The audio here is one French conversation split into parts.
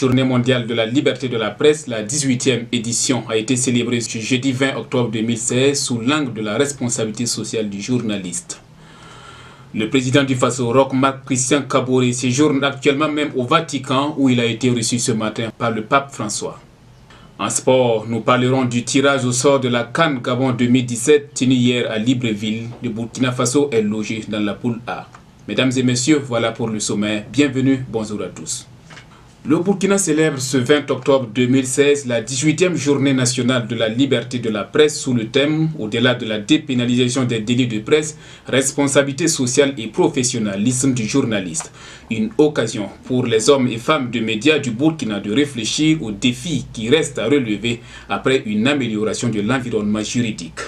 Journée mondiale de la liberté de la presse, la 18e édition a été célébrée ce jeudi 20 octobre 2016 sous l'angle de la responsabilité sociale du journaliste. Le président du Faso, Roch Marc Christian Kaboré, séjourne actuellement même au Vatican où il a été reçu ce matin par le pape François. En sport, nous parlerons du tirage au sort de la CAN Gabon 2017 tenu hier à Libreville. Le Burkina Faso est logé dans la poule A. Mesdames et messieurs, voilà pour le sommaire. Bienvenue, bonjour à tous. Le Burkina célèbre ce 20 octobre 2016 la 18e journée nationale de la liberté de la presse sous le thème « Au-delà de la dépénalisation des délits de presse, responsabilité sociale et professionnalisme du journaliste ». Une occasion pour les hommes et femmes de médias du Burkina de réfléchir aux défis qui restent à relever après une amélioration de l'environnement juridique.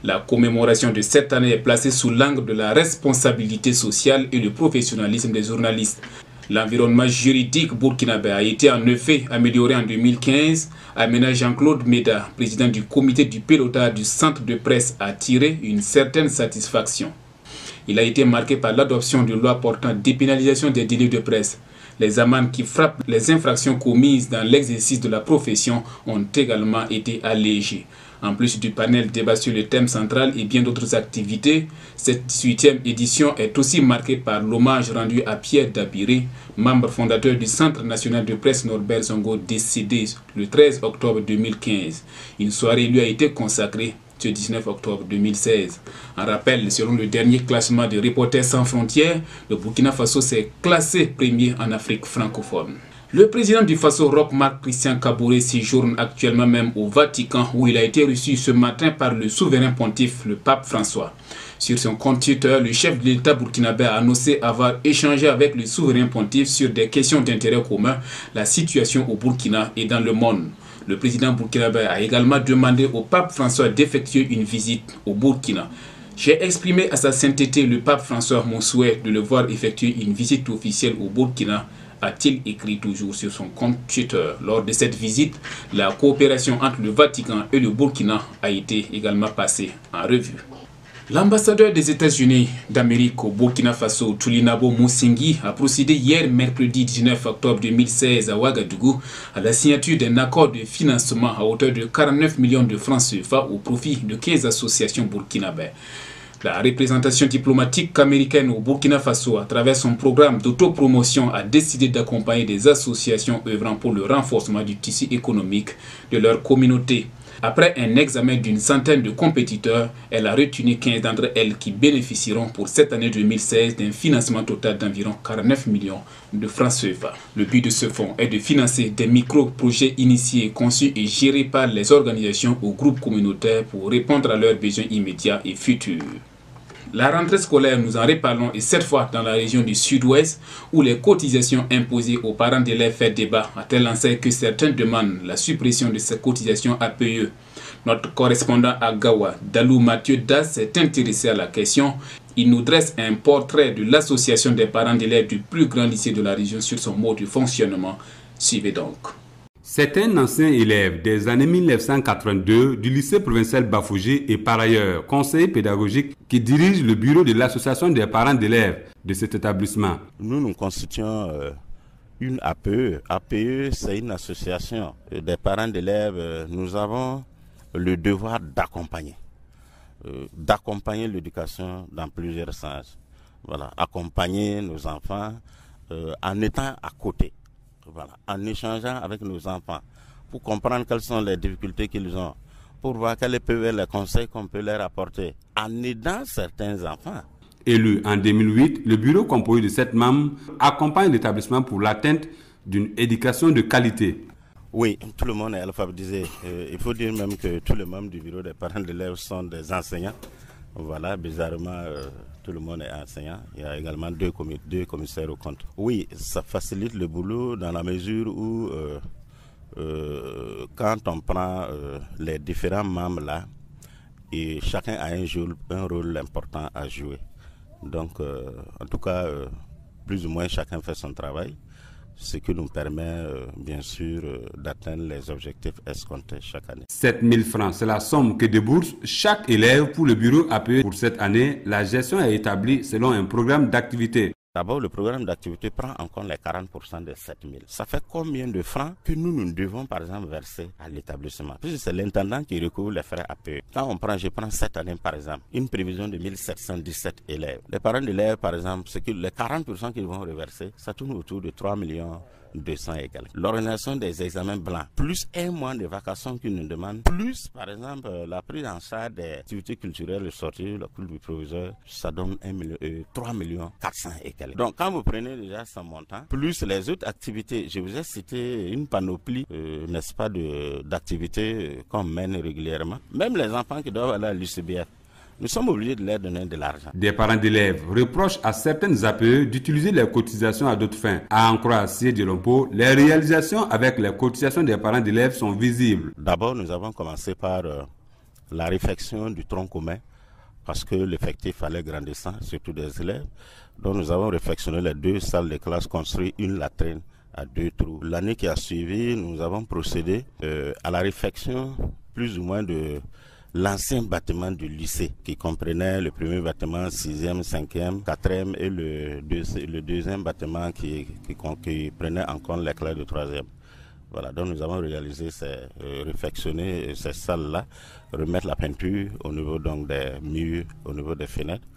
La commémoration de cette année est placée sous l'angle de la responsabilité sociale et le professionnalisme des journalistes. L'environnement juridique burkinabé a été en effet amélioré en 2015. Amena Jean-Claude Méda, président du comité du pilotage du centre de presse, a tiré une certaine satisfaction. Il a été marqué par l'adoption de lois portant dépénalisation des délits de presse. Les amendes qui frappent les infractions commises dans l'exercice de la profession ont également été allégées. En plus du panel débat sur le thème central et bien d'autres activités, cette 18e édition est aussi marquée par l'hommage rendu à Pierre Dabiré, membre fondateur du Centre national de presse Norbert Zongo, décédé le 13 octobre 2015. Une soirée lui a été consacrée ce 19 octobre 2016. En rappel, selon le dernier classement de Reporters sans frontières, le Burkina Faso s'est classé premier en Afrique francophone. Le président du Faso, Roch Marc Christian Kaboré, séjourne actuellement même au Vatican où il a été reçu ce matin par le souverain pontife, le pape François. Sur son compte Twitter, le chef de l'État burkinabé a annoncé avoir échangé avec le souverain pontife sur des questions d'intérêt commun, la situation au Burkina et dans le monde. Le président burkinabé a également demandé au pape François d'effectuer une visite au Burkina. J'ai exprimé à sa sainteté le pape François mon souhait de le voir effectuer une visite officielle au Burkina, a-t-il écrit toujours sur son compte Twitter. Lors de cette visite, la coopération entre le Vatican et le Burkina a été également passée en revue. L'ambassadeur des États-Unis d'Amérique au Burkina Faso, Tulinabo Moussingi, a procédé hier mercredi 19 octobre 2016 à Ouagadougou à la signature d'un accord de financement à hauteur de 49 millions de francs CFA au profit de 15 associations burkinabées. La représentation diplomatique américaine au Burkina Faso, à travers son programme d'autopromotion, a décidé d'accompagner des associations œuvrant pour le renforcement du tissu économique de leur communauté. Après un examen d'une centaine de compétiteurs, elle a retenu 15 d'entre elles qui bénéficieront pour cette année 2016 d'un financement total d'environ 49 millions de francs CFA. Le but de ce fonds est de financer des micro-projets initiés, conçus et gérés par les organisations ou groupes communautaires pour répondre à leurs besoins immédiats et futurs. La rentrée scolaire, nous en reparlons, et cette fois dans la région du sud-ouest où les cotisations imposées aux parents d'élèves fait débat, à tel enseigne que certains demandent la suppression de ces cotisations APE. Notre correspondant à Gawa, Dalou Mathieu Das, s'est intéressé à la question. Il nous dresse un portrait de l'association des parents d'élèves du plus grand lycée de la région sur son mode de fonctionnement. Suivez donc. C'est un ancien élève des années 1982 du lycée provincial Bafouji et par ailleurs conseiller pédagogique qui dirige le bureau de l'association des parents d'élèves de cet établissement. Nous constituons une APE. APE, c'est une association des parents d'élèves. Nous avons le devoir d'accompagner l'éducation dans plusieurs sens. Voilà, accompagner nos enfants en étant à côté. Voilà, en échangeant avec nos enfants pour comprendre quelles sont les difficultés qu'ils ont, pour voir quels peuvent être les conseils qu'on peut leur apporter en aidant certains enfants. Élu en 2008, le bureau composé de 7 membres accompagne l'établissement pour l'atteinte d'une éducation de qualité. Oui, tout le monde est alphabétisé. Il faut dire même que tous les membres du bureau des parents d'élèves sont des enseignants. Voilà, bizarrement, tout le monde est enseignant. Il y a également deux commissaires au compte. Oui, ça facilite le boulot dans la mesure où, quand on prend les différents membres là, et chacun a un rôle important à jouer. Donc, en tout cas, plus ou moins chacun fait son travail, ce qui nous permet, bien sûr, d'atteindre les objectifs escomptés chaque année. 7 000 francs, c'est la somme que débourse chaque élève pour le bureau APE. Pour cette année, la gestion est établie selon un programme d'activité. D'abord, le programme d'activité prend en compte les 40% des 7 000. Ça fait combien de francs que nous devons, par exemple, verser à l'établissement? Puisque c'est l'intendant qui recouvre les frais APE. Quand je prends cette année, par exemple, une prévision de 1717 élèves. Les parents d'élèves, par exemple, c'est que les 40% qu'ils vont reverser, ça tourne autour de 3 200 et quelques. L'organisation des examens blancs, plus un mois de vacations qu'ils nous demandent, plus, par exemple, la prise en charge des activités culturelles, le sortir, le cours du proviseur, ça donne 3 400 et quelques. Donc, quand vous prenez déjà ce montant, plus les autres activités, je vous ai cité une panoplie, n'est-ce pas, d'activités qu'on mène régulièrement. Même les enfants qui doivent aller à l'UCBF, nous sommes obligés de leur donner de l'argent. Des parents d'élèves reprochent à certaines APE d'utiliser les cotisations à d'autres fins. À en croire Sié Djelompo, les réalisations avec les cotisations des parents d'élèves sont visibles. D'abord, nous avons commencé par la réfection du tronc commun parce que l'effectif allait grandissant, surtout des élèves. Donc nous avons réfectionné les 2 salles de classe, construit une latrine à 2 trous. L'année qui a suivi, nous avons procédé à la réfection plus ou moins de l'ancien bâtiment du lycée qui comprenait le premier bâtiment 6e, 5e, 4e et le deuxième bâtiment qui prenait en compte les classes de 3e. Voilà, donc nous avons réalisé réfectionner ces salles-là, remettre la peinture au niveau donc des murs, au niveau des fenêtres.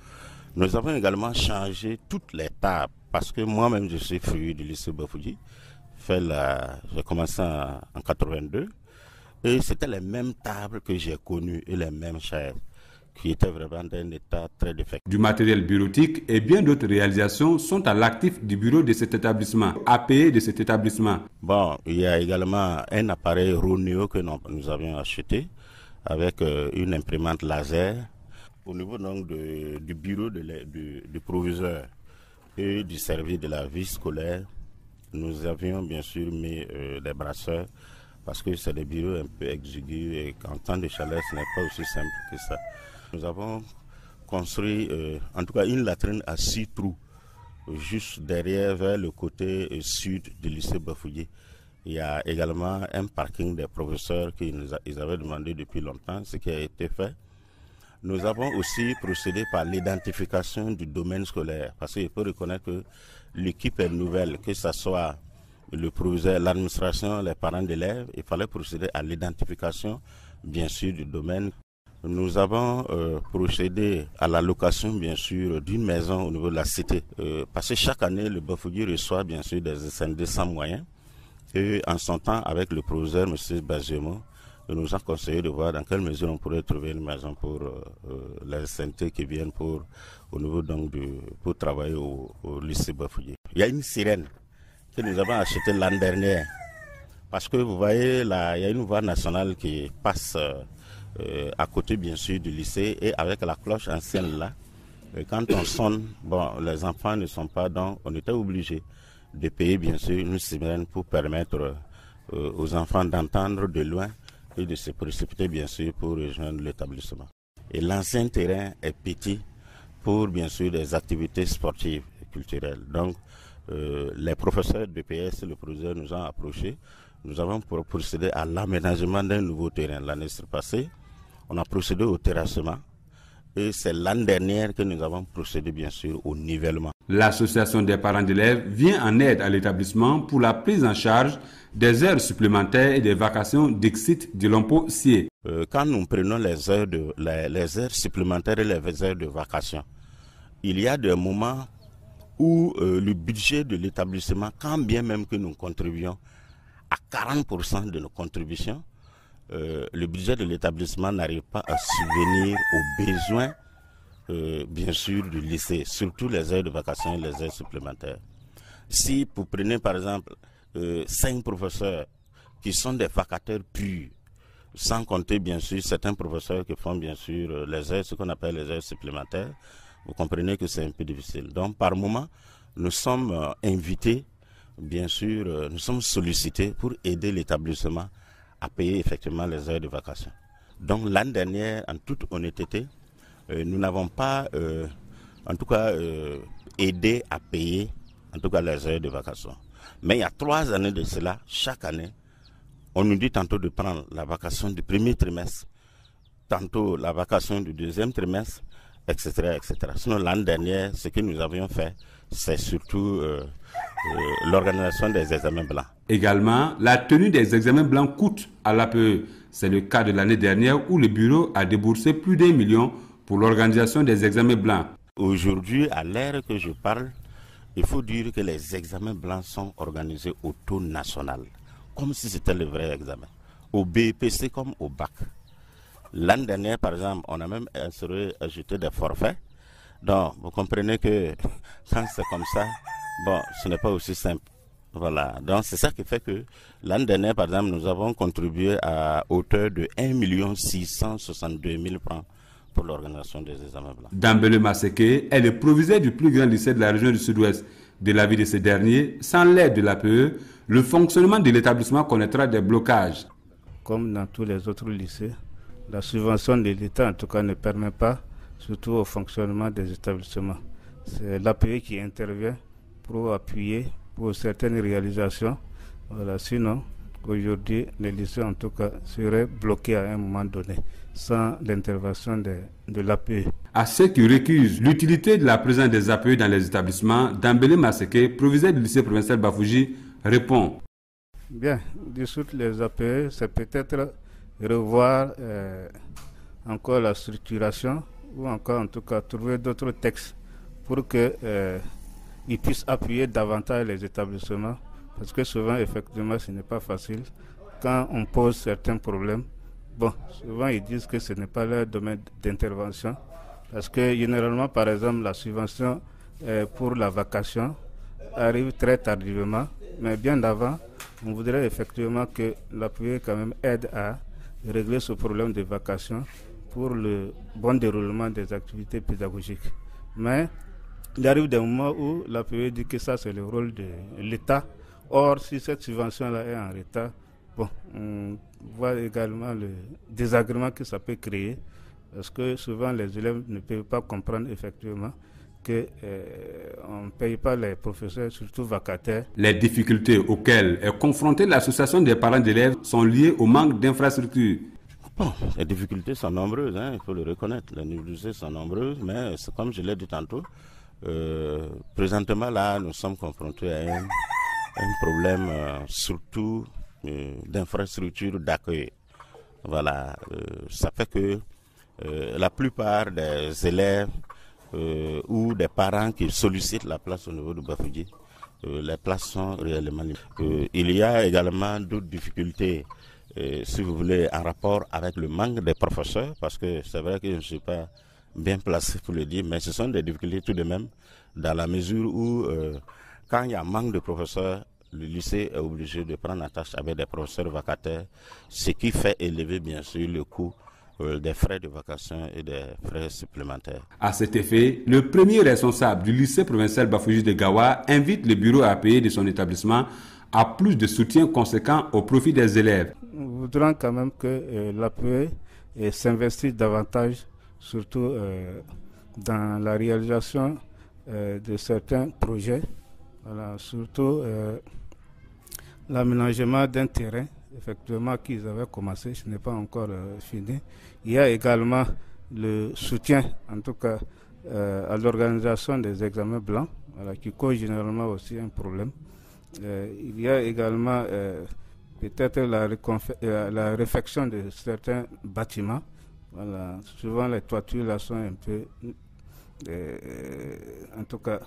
Nous avons également changé toutes les tables parce que moi-même je suis fruit du lycée Bafouji. J'ai commencé en 82. Et c'était les mêmes tables que j'ai connues et les mêmes chaises qui étaient vraiment d'un état très défectueux. Du matériel bureautique et bien d'autres réalisations sont à l'actif du bureau de cet établissement, APE de cet établissement. Bon, il y a également un appareil Roneo que nous avions acheté avec une imprimante laser. Au niveau donc du bureau du proviseur et du service de la vie scolaire, nous avions bien sûr mis des brasseurs parce que c'est des bureaux un peu exigus et qu'en temps de chaleur, ce n'est pas aussi simple que ça. Nous avons construit en tout cas une latrine à 6 trous, juste derrière vers le côté sud du lycée Bafouillé. Il y a également un parking des professeurs qu'ils avaient demandé depuis longtemps, ce qui a été fait. Nous avons aussi procédé par l'identification du domaine scolaire, parce qu'il faut reconnaître que l'équipe est nouvelle, que ce soit le proviseur, l'administration, les parents d'élèves, il fallait procéder à l'identification, bien sûr, du domaine. Nous avons procédé à la location, bien sûr, d'une maison au niveau de la cité. Parce que chaque année, le Bafouillé reçoit, bien sûr, des SND sans moyens. Et en son temps, avec le proviseur, M. Bazemo, il nous a conseillé de voir dans quelle mesure on pourrait trouver une maison pour les SNT qui viennent au niveau donc pour travailler au lycée Bafouillé. Il y a une sirène que nous avons achetée l'année dernière. Parce que vous voyez, là, il y a une voie nationale qui passe à côté, bien sûr, du lycée. Et avec la cloche ancienne là, quand on sonne, bon, les enfants ne sont pas, donc on était obligé de payer, bien sûr, une sirène pour permettre aux enfants d'entendre de loin et de se précipiter, bien sûr, pour rejoindre l'établissement. Et l'ancien terrain est petit pour, bien sûr, des activités sportives et culturelles. Donc, les professeurs de PS, le proviseur nous ont approchés. Nous avons procédé à l'aménagement d'un nouveau terrain. L'année passée, on a procédé au terrassement. Et c'est l'année dernière que nous avons procédé, bien sûr, au nivellement. L'association des parents d'élèves vient en aide à l'établissement pour la prise en charge des heures supplémentaires et des vacations d'Exit Djelompo Sié. Quand nous prenons les heures supplémentaires et les heures de vacations, il y a des moments où le budget de l'établissement, quand bien même que nous contribuons à 40% de nos contributions, le budget de l'établissement n'arrive pas à subvenir aux besoins, bien sûr, du lycée, surtout les heures de vacations et les heures supplémentaires. Si vous prenez par exemple 5 professeurs qui sont des vacataires purs, sans compter bien sûr certains professeurs qui font bien sûr les heures, ce qu'on appelle les heures supplémentaires, vous comprenez que c'est un peu difficile. Donc par moment, nous sommes invités, bien sûr, nous sommes sollicités pour aider l'établissement à payer effectivement les heures de vacation. Donc l'année dernière, en toute honnêteté, nous n'avons pas, en tout cas, aidé à payer, en tout cas, les heures de vacation. Mais il y a 3 années de cela, chaque année, on nous dit tantôt de prendre la vacation du premier trimestre, tantôt la vacation du deuxième trimestre, etc., etc. Sinon, l'année dernière, ce que nous avions fait, c'est surtout l'organisation des examens blancs. Également, la tenue des examens blancs coûte à l'APE. C'est le cas de l'année dernière où le bureau a déboursé plus d'1 million pour l'organisation des examens blancs. Aujourd'hui, à l'ère que je parle, il faut dire que les examens blancs sont organisés au taux national, comme si c'était le vrai examen, au BEPC comme au bac. L'année dernière, par exemple, on a même ajouté des forfaits. Donc, vous comprenez que quand c'est comme ça, bon, ce n'est pas aussi simple. Voilà, donc c'est ça qui fait que l'année dernière, par exemple, nous avons contribué à hauteur de 1 662 000 francs pour l'organisation des examens blancs. Dambele Maseke est le proviseur du plus grand lycée de la région du Sud-Ouest. De l'avis de ce dernier, sans l'aide de l'APE, le fonctionnement de l'établissement connaîtra des blocages. Comme dans tous les autres lycées, la subvention de l'État en tout cas ne permet pas, surtout au fonctionnement des établissements. C'est l'APE qui intervient pour appuyer pour certaines réalisations. Voilà, sinon, aujourd'hui, les lycées en tout cas seraient bloqués à un moment donné, sans l'intervention de l'APE. À ceux qui récusent l'utilité de la présence des APE dans les établissements, Dambele Maseke, proviseur du lycée provincial Bafouji, répond. Bien, dissoudre les APE, c'est peut-être revoir encore la structuration ou encore en tout cas trouver d'autres textes pour que ils puissent appuyer davantage les établissements, parce que souvent effectivement ce n'est pas facile quand on pose certains problèmes. Bon, souvent ils disent que ce n'est pas leur domaine d'intervention, parce que généralement par exemple la subvention pour la vacation arrive très tardivement, mais bien d'avant on voudrait effectivement que l'APE quand même aide à régler ce problème de vacation pour le bon déroulement des activités pédagogiques. Mais il arrive des moments où l'APE dit que ça c'est le rôle de l'État. Or, si cette subvention-là est en retard, bon, on voit également le désagrément que ça peut créer, parce que souvent les élèves ne peuvent pas comprendre effectivement qu'on ne paye pas les professeurs, surtout vacataires. Les difficultés auxquelles est confrontée l'association des parents d'élèves sont liées au manque d'infrastructures. Bon, les difficultés sont nombreuses, il faut le reconnaître. Les difficultés sont nombreuses, mais c'est comme je l'ai dit tantôt, présentement là, nous sommes confrontés à un problème surtout d'infrastructure d'accueil. Voilà, ça fait que la plupart des élèves ou des parents qui sollicitent la place au niveau de Bafouji, les places sont réellement limitées. Il y a également d'autres difficultés, si vous voulez, en rapport avec le manque des professeurs, parce que c'est vrai que je ne suis pas bien placé pour le dire, mais ce sont des difficultés tout de même, dans la mesure où quand il y a manque de professeurs, le lycée est obligé de prendre en tâche avec des professeurs vacataires, ce qui fait élever bien sûr le coût des frais de vacation et des frais supplémentaires. À cet effet, le premier responsable du lycée provincial Bafouji de Gawa invite le bureau à payer de son établissement à plus de soutien conséquent au profit des élèves. Nous voudrons quand même que l'APE s'investisse davantage, surtout dans la réalisation de certains projets, voilà, surtout l'aménagement d'un terrain, effectivement, qu'ils avaient commencé, ce n'est pas encore fini. Il y a également le soutien, en tout cas, à l'organisation des examens blancs, voilà, qui cause généralement aussi un problème. Il y a également peut-être la réfection de certains bâtiments. Voilà. Souvent les toitures là sont un peu, en tout cas,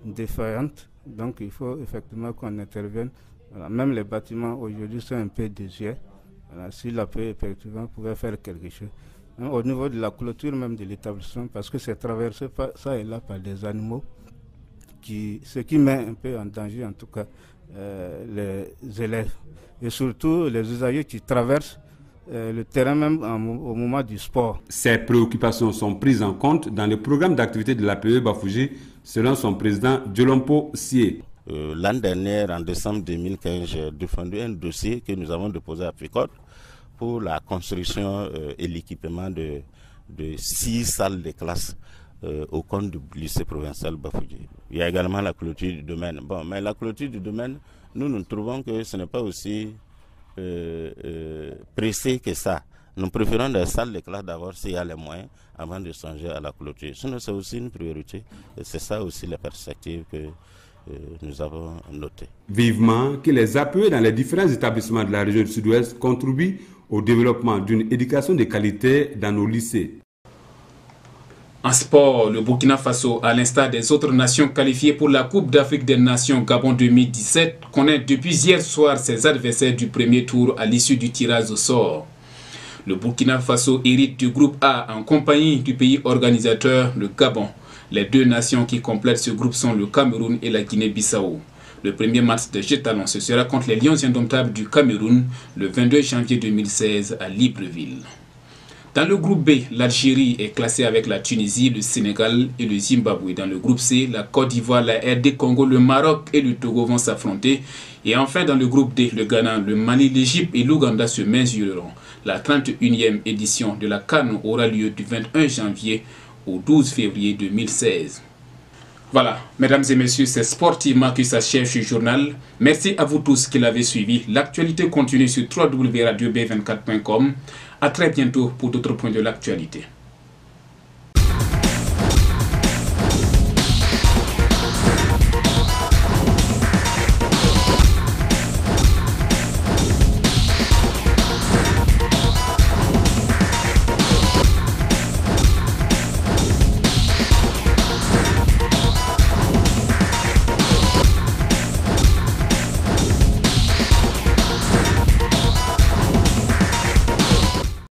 défaillantes. Donc il faut effectivement qu'on intervienne. Voilà. Même les bâtiments aujourd'hui sont un peu désuets. Voilà. Si l'APE effectivement pouvait faire quelque chose. Même au niveau de la clôture même de l'établissement, parce que c'est traversé ça et là par des animaux, ce qui met un peu en danger en tout cas les élèves. Et surtout les usagers qui traversent le terrain même au moment du sport. Ces préoccupations sont prises en compte dans le programme d'activité de l'APE Bafouji, selon son président Djolompo Sie. L'année dernière, en décembre 2015, j'ai défendu un dossier que nous avons déposé à FICOD pour la construction et l'équipement de 6 salles de classe au compte du lycée provincial Bafouji. Il y a également la clôture du domaine. Bon, mais la clôture du domaine, nous trouvons que ce n'est pas aussi pressé que ça. Nous préférons des salles de classe d'abord s'il y a les moyens avant de songer à la clôture. Sinon, c'est aussi une priorité. Et c'est ça aussi les perspectives que nous avons notées. Vivement que les APE dans les différents établissements de la région du Sud-Ouest contribuent au développement d'une éducation de qualité dans nos lycées. En sport, le Burkina Faso, à l'instar des autres nations qualifiées pour la Coupe d'Afrique des Nations Gabon 2017, connaît depuis hier soir ses adversaires du premier tour à l'issue du tirage au sort. Le Burkina Faso hérite du groupe A en compagnie du pays organisateur, le Gabon. Les deux nations qui complètent ce groupe sont le Cameroun et la Guinée-Bissau. Le premier match de Jet-Talon, ce sera contre les Lions indomptables du Cameroun le 22 janvier 2016 à Libreville. Dans le groupe B, l'Algérie est classée avec la Tunisie, le Sénégal et le Zimbabwe. Dans le groupe C, la Côte d'Ivoire, la RD Congo, le Maroc et le Togo vont s'affronter. Et enfin, dans le groupe D, le Ghana, le Mali, l'Égypte et l'Ouganda se mesureront. La 31e édition de la CAN aura lieu du 21 janvier au 12 février 2016. Voilà, mesdames et messieurs, c'est sportivement que s'achève ce journal. Merci à vous tous qui l'avez suivi. L'actualité continue sur www.radiob24.com. À très bientôt pour d'autres points de l'actualité.